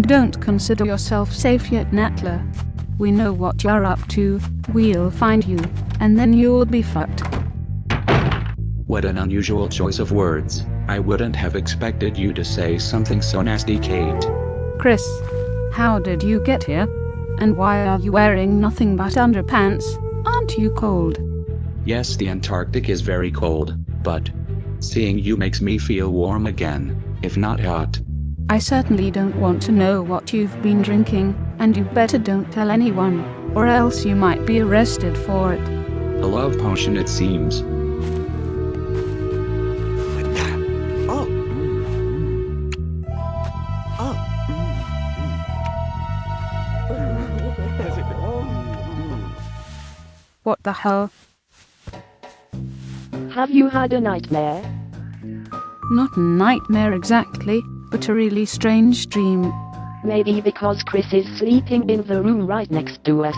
Don't consider yourself safe yet, Natla. We know what you're up to, we'll find you, and then you'll be fucked. What an unusual choice of words. I wouldn't have expected you to say something so nasty, Kate. Chris, how did you get here? And why are you wearing nothing but underpants? Aren't you cold? Yes, the Antarctic is very cold, but seeing you makes me feel warm again, if not hot. I certainly don't want to know what you've been drinking, and you better don't tell anyone, or else you might be arrested for it. A love potion, it seems. What the hell? Have you had a nightmare? Not a nightmare exactly, but a really strange dream. Maybe because Chris is sleeping in the room right next to us.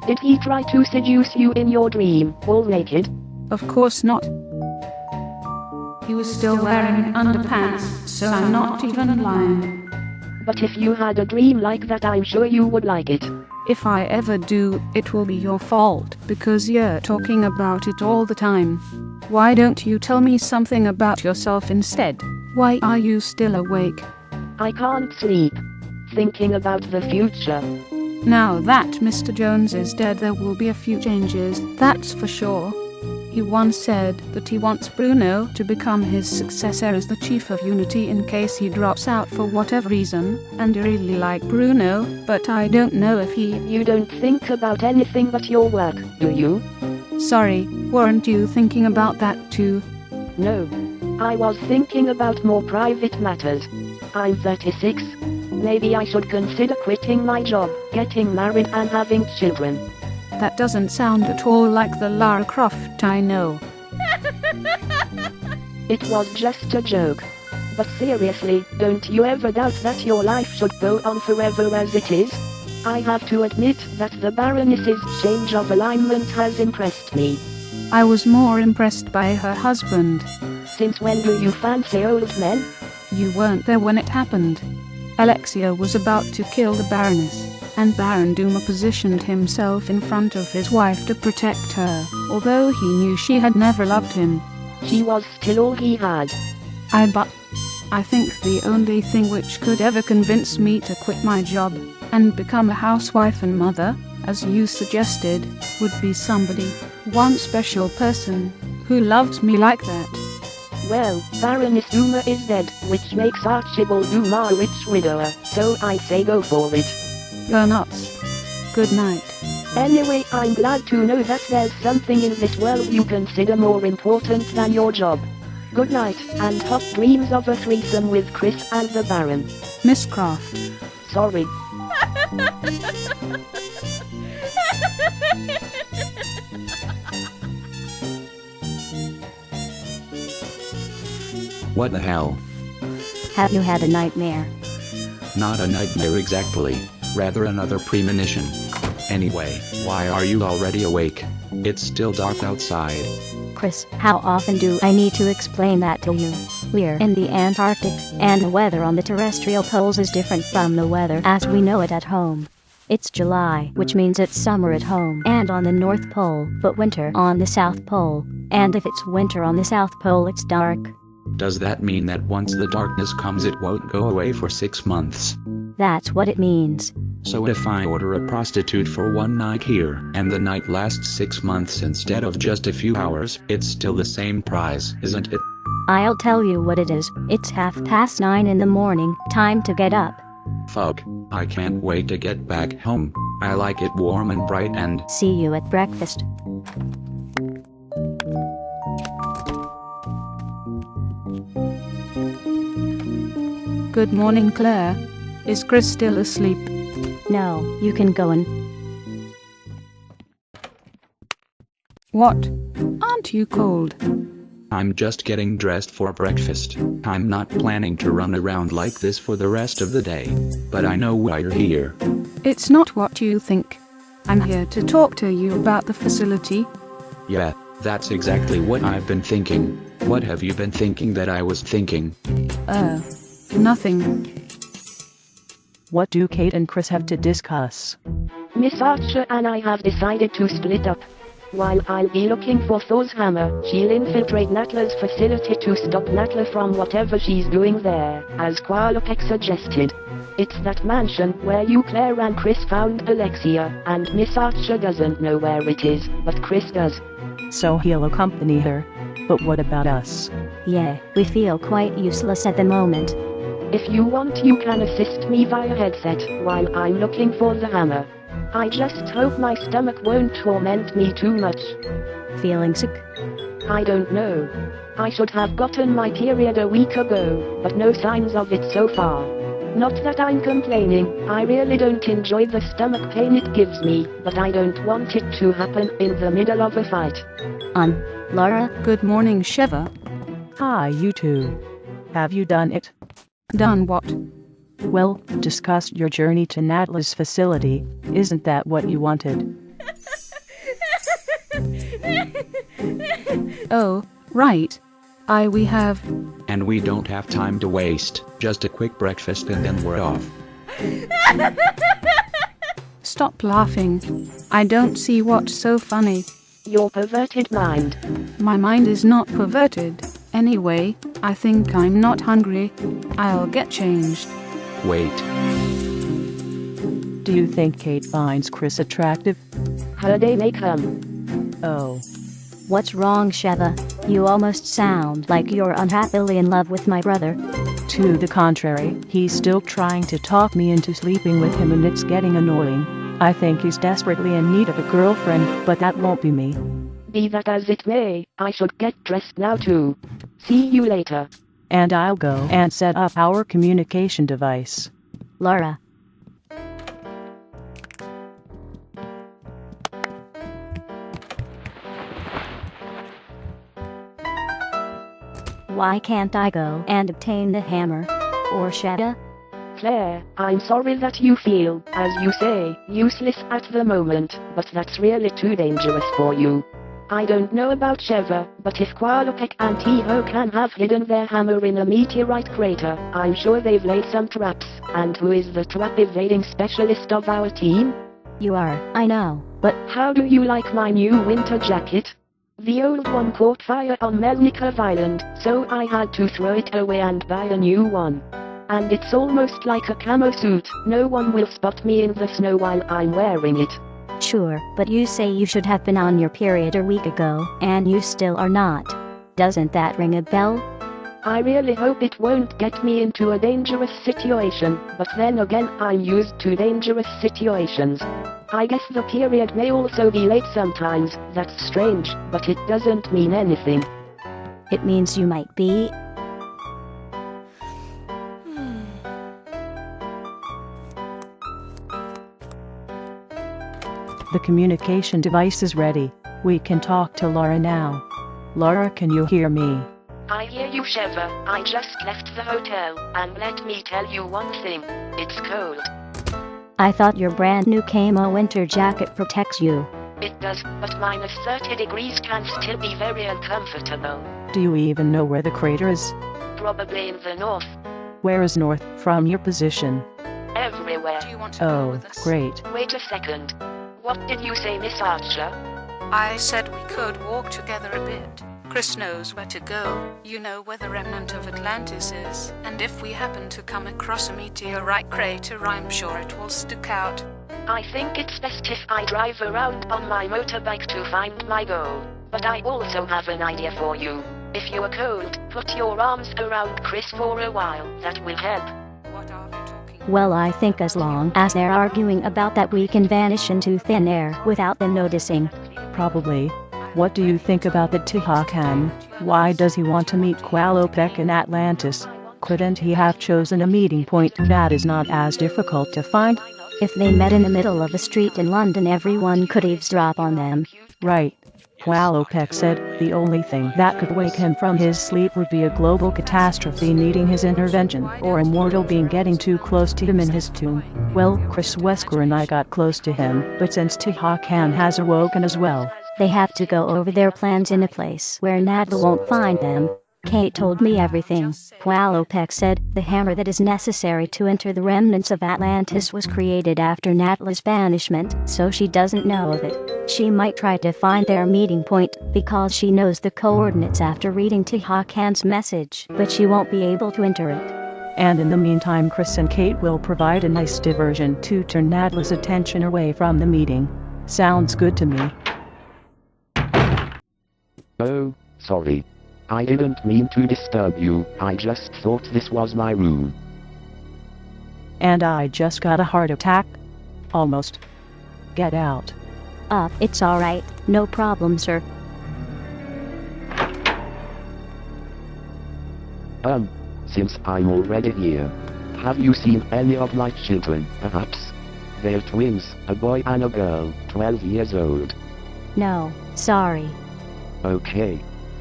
Did he try to seduce you in your dream, all naked? Of course not. He was still wearing underpants, so I'm not even lying. But if you had a dream like that, I'm sure you would like it. If I ever do, it will be your fault, because you're talking about it all the time. Why don't you tell me something about yourself instead? Why are you still awake? I can't sleep. Thinking about the future. Now that Mr. Jones is dead, there will be a few changes, that's for sure. He once said that he wants Bruno to become his successor as the Chief of Unity in case he drops out for whatever reason, and I really like Bruno, but I don't know if he... You don't think about anything but your work, do you? Sorry, weren't you thinking about that too? No. I was thinking about more private matters. I'm 36. Maybe I should consider quitting my job, getting married and having children. That doesn't sound at all like the Lara Croft I know. It was just a joke. But seriously, don't you ever doubt that your life should go on forever as it is? I have to admit that the Baroness's change of alignment has impressed me. I was more impressed by her husband. Since when do you fancy old men? You weren't there when it happened. Alexia was about to kill the Baroness, and Baron Duma positioned himself in front of his wife to protect her, although he knew she had never loved him. She was still all he had. I think the only thing which could ever convince me to quit my job and become a housewife and mother, as you suggested, would be somebody, one special person, who loves me like that. Well, Baroness Duma is dead, which makes Archibald Duma a rich widower, so I say go for it. You're nuts. Good night. Anyway, I'm glad to know that there's something in this world you consider more important than your job. Good night, and hot dreams of a threesome with Chris and the Baron. Miss Croft. Sorry. What the hell? Have you had a nightmare? Not a nightmare exactly, rather another premonition. Anyway, why are you already awake? It's still dark outside. Chris, how often do I need to explain that to you? We're in the Antarctic, and the weather on the terrestrial poles is different from the weather as we know it at home. It's July, which means it's summer at home and on the North Pole, but winter on the South Pole. And if it's winter on the South Pole, it's dark. Does that mean that once the darkness comes it won't go away for 6 months? That's what it means. So if I order a prostitute for one night here, and the night lasts 6 months instead of just a few hours, it's still the same price, isn't it? I'll tell you what it is. It's 9:30 in the morning, time to get up. Fuck, I can't wait to get back home. I like it warm and bright and... See you at breakfast. Good morning, Claire. Is Chris still asleep? No, you can go in. What? Aren't you cold? I'm just getting dressed for breakfast. I'm not planning to run around like this for the rest of the day. But I know why you're here. It's not what you think. I'm here to talk to you about the facility. Yeah, that's exactly what I've been thinking. What have you been thinking that I was thinking? Nothing. What do Kate and Chris have to discuss? Miss Archer and I have decided to split up. While I'll be looking for Thor's hammer, she'll infiltrate Natla's facility to stop Natla from whatever she's doing there, as Qualopec suggested. It's that mansion where you, Claire, and Chris found Alexia, and Miss Archer doesn't know where it is, but Chris does. So he'll accompany her. But what about us? Yeah, we feel quite useless at the moment. If you want, you can assist me via headset while I'm looking for the hammer. I just hope my stomach won't torment me too much. Feeling sick? I don't know. I should have gotten my period a week ago, but no signs of it so far. Not that I'm complaining, I really don't enjoy the stomach pain it gives me, but I don't want it to happen in the middle of a fight. Laura? Good morning, Sheva. Hi, you two. Have you done it? Done what? Well, discussed your journey to Natla's facility. Isn't that what you wanted? Oh, right. We have. And we don't have time to waste. Just a quick breakfast and then we're off. Stop laughing. I don't see what's so funny. Your perverted mind. My mind is not perverted. Anyway, I think I'm not hungry. I'll get changed. Wait. Do you think Kate finds Chris attractive? Her day may come. Oh. What's wrong, Sheva? You almost sound like you're unhappily in love with my brother. To the contrary, he's still trying to talk me into sleeping with him and it's getting annoying. I think he's desperately in need of a girlfriend, but that won't be me. Be that as it may, I should get dressed now too. See you later. And I'll go and set up our communication device. Laura. Why can't I go and obtain the hammer? Or Shada? Claire, I'm sorry that you feel, as you say, useless at the moment, but that's really too dangerous for you. I don't know about Sheva, but if Qualopec and Tiho can have hidden their hammer in a meteorite crater, I'm sure they've laid some traps. And who is the trap evading specialist of our team? You are, I know, but How do you like my new winter jacket? The old one caught fire on Melnikov Island, so I had to throw it away and buy a new one. And it's almost like a camo suit, no one will spot me in the snow while I'm wearing it. sure, but you say you should have been on your period a week ago, and you still are not. Doesn't that ring a bell? I really hope it won't get me into a dangerous situation, but then again I'm used to dangerous situations. I guess the period may also be late sometimes, that's strange, but it doesn't mean anything. It means you might be. The communication device is ready. We can talk to Laura now. Laura, can you hear me? I hear you, Sheva. I just left the hotel, and let me tell you one thing. It's cold. I thought your brand new CmA winter jacket protects you. It does, but minus 30 degrees can still be very uncomfortable. Do you even know where the crater is? Probably in the north. Where is north from your position? Everywhere. Do you want to go Oh, with us? great. Wait a second. What did you say, Miss Archer? I said we could walk together a bit. Chris knows where to go. You know where the remnant of Atlantis is. And if we happen to come across a meteorite crater, I'm sure it will stick out. I think it's best if I drive around on my motorbike to find my goal. But I also have an idea for you. If you are cold, put your arms around Chris for a while. That will help. What are we talking about? Well, I think as long as they're arguing about that, we can vanish into thin air without them noticing. Probably. What do you think about the Tihakan? Why does he want to meet Qualopec in Atlantis? Couldn't he have chosen a meeting point that is not as difficult to find? If they met in the middle of a street in London, everyone could eavesdrop on them. Right. Qualopec said the only thing that could wake him from his sleep would be a global catastrophe needing his intervention, or a mortal being getting too close to him in his tomb. Well, Chris Wesker and I got close to him, but since Tihakan has awoken as well, They have to go over their plans in a place where Nadla won't find them. Kate told me everything, Qualopec said. The hammer that is necessary to enter the remnants of Atlantis was created after Natla's banishment, so she doesn't know of it. She might try to find their meeting point, because she knows the coordinates after reading Tihakan's message, but she won't be able to enter it. And in the meantime, Chris and Kate will provide a nice diversion to turn Natla's attention away from the meeting. Sounds good to me. Oh, sorry. I didn't mean to disturb you, I just thought this was my room. And I just got a heart attack. Almost. Get out. It's alright, no problem, sir. Since I'm already here, have you seen any of my children, perhaps? They're twins, a boy and a girl, 12 years old. No, sorry. Okay.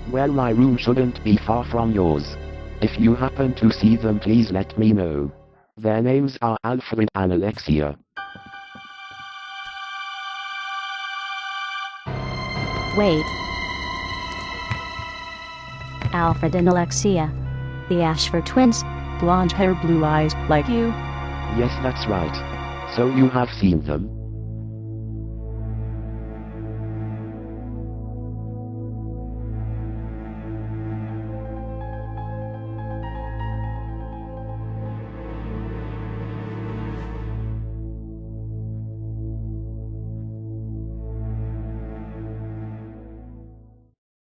Well, my room shouldn't be far from yours. If you happen to see them, please let me know. Their names are Alfred and Alexia. Wait. Alfred and Alexia. The Ashford twins? Blonde hair, blue eyes, like you? Yes, that's right. So you have seen them?